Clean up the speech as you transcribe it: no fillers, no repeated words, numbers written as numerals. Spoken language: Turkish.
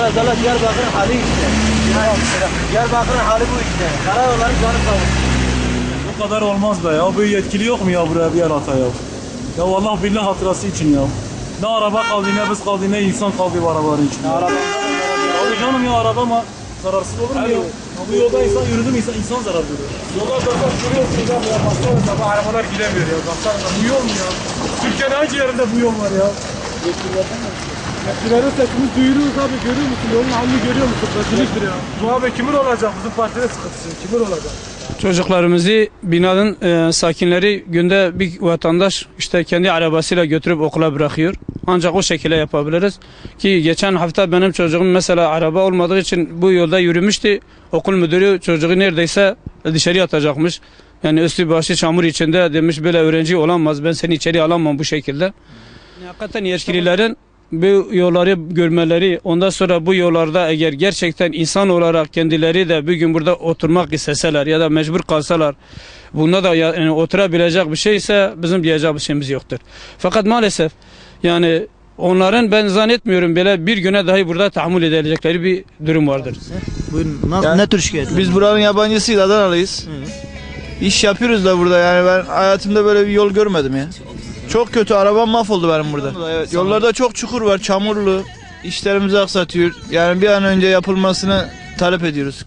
Karacalar Diyarbakır'ın hali işte. Diyarbakır'ın hali bu işte. Karayolların canı sağ olsun. Bu kadar olmaz da ya. Bu yetkili yok mu ya buraya bir yer ata ya? Ya vallahi billahi hatırası için ya. Ne araba kaldı, ne biz kaldı, ne insan kaldı bu arabaların içinde. Araba. Abi canım ya araba ama zararsız olur mu ya? Bu yolda insan yürüdü mü insan zarar görüyor. Yolda zaten sürüyorsunuz abi ya. Baksana sabah arabalar gidemiyor ya. Baksana bu yol mu ya? Türkiye'nin hangi yerinde bu yol var ya? Yetkililerin sesini duyuruyoruz abi, görüyor musun? Yolun halini görüyor musun? Rezilliktir ya. Bu abi kimin olacak? Bizim partide sıkıntısı. Kimin olacak? Çocuklarımızı binanın sakinleri günde bir vatandaş işte kendi arabasıyla götürüp okula bırakıyor. Ancak o şekilde yapabiliriz. Ki geçen hafta benim çocuğum mesela araba olmadığı için bu yolda yürümüştü. Okul müdürü çocuğu neredeyse dışarı atacakmış. Yani üstü başı çamur içinde demiş böyle öğrenci olamaz, ben seni içeri alamam bu şekilde. Hakikaten yetkililerin bu yolları görmeleri, ondan sonra bu yollarda eğer gerçekten insan olarak kendileri de bir gün burada oturmak isteseler ya da mecbur kalsalar, bunda da yani oturabilecek bir şeyse bizim diyecek bir şeyimiz yoktur. Fakat maalesef yani onların ben zannetmiyorum böyle bir güne dahi burada tahammül edilecekleri bir durum vardır. Buyurun. Nasıl, Yani ne tür şikayetler? Biz buranın yabancısıyız, Adanalıyız. İş yapıyoruz da burada, yani ben hayatımda böyle bir yol görmedim ya. Çok kötü, arabam mahvoldu benim burada. Evet, yollarda çok çukur var, çamurlu. İşlerimizi aksatıyor. Yani bir an önce yapılmasını talep ediyoruz.